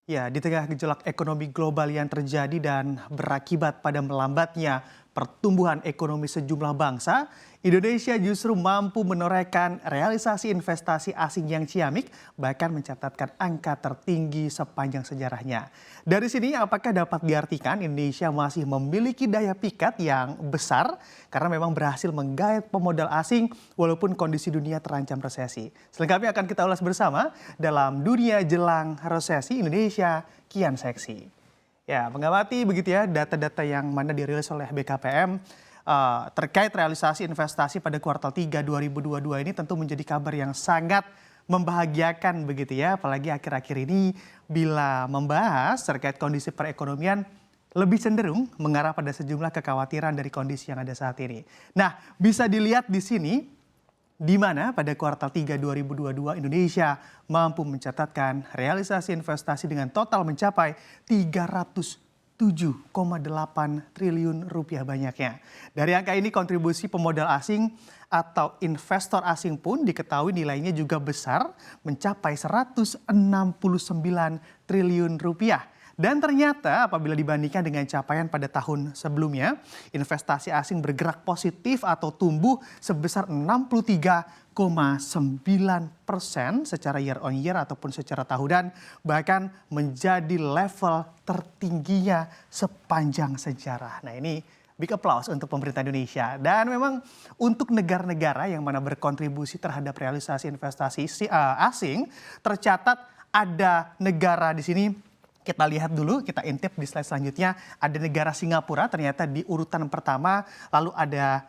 Ya, di tengah gejolak ekonomi global yang terjadi dan berakibat pada melambatnya pertumbuhan ekonomi sejumlah bangsa, Indonesia justru mampu menorehkan realisasi investasi asing yang ciamik, bahkan mencatatkan angka tertinggi sepanjang sejarahnya. Dari sini, apakah dapat diartikan Indonesia masih memiliki daya pikat yang besar karena memang berhasil menggait pemodal asing walaupun kondisi dunia terancam resesi? Selengkapnya akan kita ulas bersama dalam Dunia Jelang Resesi Indonesia Kian Seksi. Ya, mengamati begitu ya data-data yang mana dirilis oleh BKPM terkait realisasi investasi pada kuartal 3 2022 ini tentu menjadi kabar yang sangat membahagiakan begitu ya, apalagi akhir-akhir ini bila membahas terkait kondisi perekonomian lebih cenderung mengarah pada sejumlah kekhawatiran dari kondisi yang ada saat ini. Nah, bisa dilihat di sini di mana pada kuartal 3 2022 Indonesia mampu mencatatkan realisasi investasi dengan total mencapai 307,8 triliun rupiah banyaknya. Dari angka ini kontribusi pemodal asing atau investor asing pun diketahui nilainya juga besar mencapai 169 triliun rupiah. Dan ternyata apabila dibandingkan dengan capaian pada tahun sebelumnya, investasi asing bergerak positif atau tumbuh sebesar 63,9% secara year on year ataupun secara tahunan, bahkan menjadi level tertingginya sepanjang sejarah. Nah, ini big applause untuk pemerintah Indonesia. Dan memang untuk negara-negara yang mana berkontribusi terhadap realisasi investasi asing, tercatat ada negara di sini. Kita lihat dulu, kita intip di slide selanjutnya. Ada negara Singapura ternyata di urutan pertama, lalu ada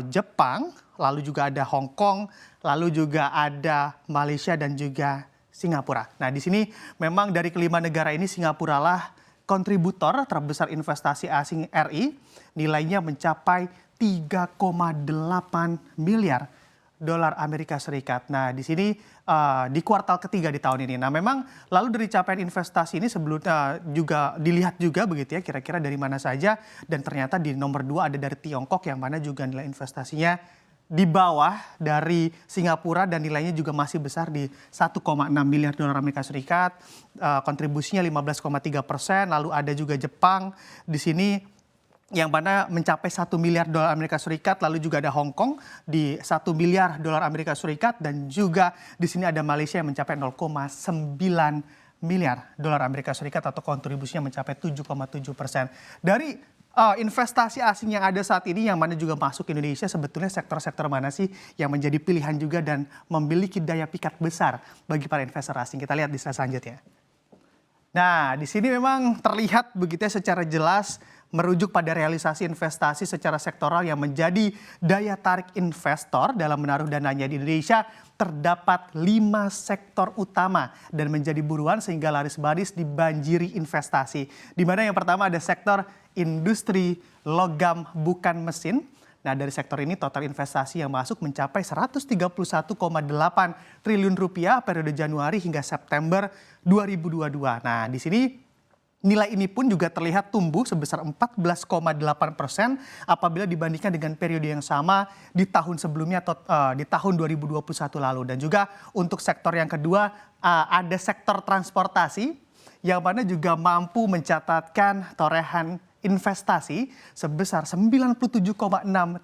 Jepang, lalu juga ada Hong Kong, lalu juga ada Malaysia dan juga Singapura. Nah, di sini memang dari kelima negara ini Singapura lah kontributor terbesar investasi asing RI, nilainya mencapai 3,8 miliar dolar Amerika Serikat. Nah, di sini di kuartal ketiga di tahun ini. Nah, memang lalu dari capaian investasi ini sebelumnya juga dilihat juga begitu ya, kira-kira dari mana saja, dan ternyata di nomor 2 ada dari Tiongkok yang mana juga nilai investasinya di bawah dari Singapura dan nilainya juga masih besar di 1,6 miliar dolar Amerika Serikat, kontribusinya 15,3%. Lalu ada juga Jepang di sini yang mana mencapai 1 miliar dolar Amerika Serikat, lalu juga ada Hong Kong di 1 miliar dolar Amerika Serikat, dan juga di sini ada Malaysia yang mencapai 0,9 miliar dolar Amerika Serikat atau kontribusinya mencapai 7,7%. Dari investasi asing yang ada saat ini yang mana juga masuk ke Indonesia, sebetulnya sektor-sektor mana sih yang menjadi pilihan juga dan memiliki daya pikat besar bagi para investor asing? Kita lihat di slide selanjutnya. Nah, di sini memang terlihat begitu ya secara jelas merujuk pada realisasi investasi secara sektoral yang menjadi daya tarik investor dalam menaruh dananya di Indonesia. Terdapat 5 sektor utama dan menjadi buruan sehingga laris-baris dibanjiri investasi. Di mana yang pertama ada sektor industri logam bukan mesin. Nah, dari sektor ini total investasi yang masuk mencapai 131,8 triliun rupiah periode Januari hingga September 2022. Nah, di sini nilai ini pun juga terlihat tumbuh sebesar 14,8% apabila dibandingkan dengan periode yang sama di tahun sebelumnya atau di tahun 2021 lalu. Dan juga untuk sektor yang kedua ada sektor transportasi yang mana juga mampu mencatatkan torehan investasi sebesar 97,6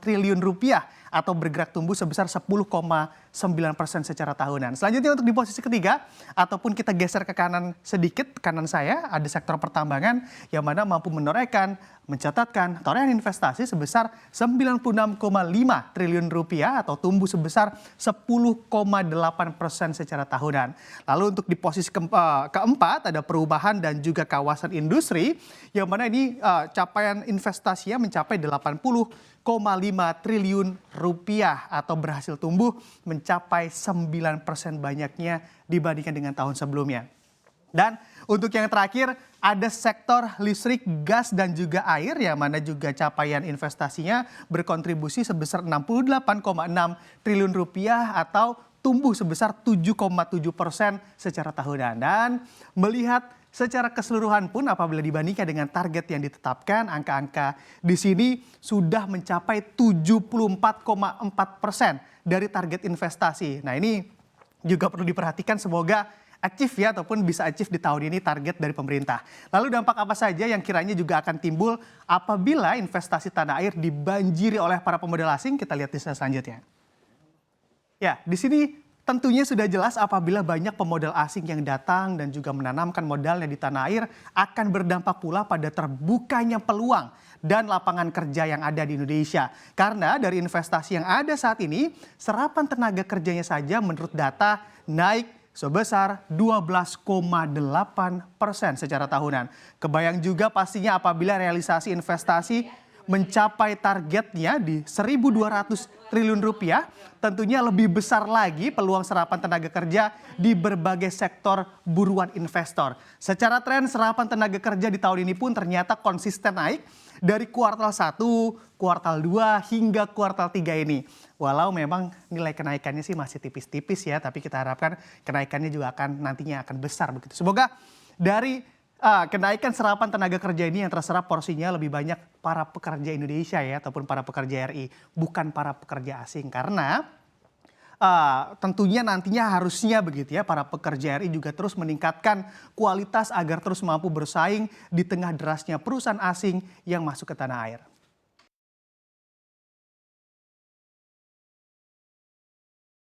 triliun rupiah atau bergerak tumbuh sebesar 10,9% secara tahunan. Selanjutnya untuk di posisi ketiga ataupun kita geser ke kanan sedikit, kanan saya ada sektor pertambangan yang mana mampu menorehkan, mencatatkan torehan investasi sebesar 96,5 triliun rupiah atau tumbuh sebesar 10,8% secara tahunan. Lalu untuk di posisi keempat ada perubahan dan juga kawasan industri yang mana ini capaian investasinya mencapai 80,5 triliun rupiah atau berhasil tumbuh mencapai 9% banyaknya dibandingkan dengan tahun sebelumnya. Dan untuk yang terakhir ada sektor listrik, gas dan juga air yang mana juga capaian investasinya berkontribusi sebesar 68,6 triliun rupiah atau tumbuh sebesar 7,7% secara tahunan. Dan melihat secara keseluruhan pun apabila dibandingkan dengan target yang ditetapkan, angka-angka di sini sudah mencapai 74,4% dari target investasi. Nah, ini juga perlu diperhatikan, semoga achieve ya ataupun bisa achieve di tahun ini target dari pemerintah. Lalu dampak apa saja yang kiranya juga akan timbul apabila investasi tanah air dibanjiri oleh para pemodal asing? Kita lihat di slide selanjutnya. Ya, di sini tentunya sudah jelas apabila banyak pemodal asing yang datang dan juga menanamkan modalnya di tanah air akan berdampak pula pada terbukanya peluang dan lapangan kerja yang ada di Indonesia. Karena dari investasi yang ada saat ini, serapan tenaga kerjanya saja menurut data naik sebesar 12,8% secara tahunan. Kebayang juga pastinya apabila realisasi investasi mencapai targetnya di 1.200 triliun rupiah, tentunya lebih besar lagi peluang serapan tenaga kerja di berbagai sektor buruan investor. Secara tren serapan tenaga kerja di tahun ini pun ternyata konsisten naik dari kuartal 1, kuartal 2 hingga kuartal 3 ini. Walau memang nilai kenaikannya sih masih tipis-tipis ya, tapi kita harapkan kenaikannya juga nantinya akan besar begitu. Semoga dari kenaikan serapan tenaga kerja ini yang terserap porsinya lebih banyak para pekerja Indonesia ya ataupun para pekerja RI, bukan para pekerja asing. Karena tentunya nantinya harusnya begitu ya para pekerja RI juga terus meningkatkan kualitas agar terus mampu bersaing di tengah derasnya perusahaan asing yang masuk ke tanah air.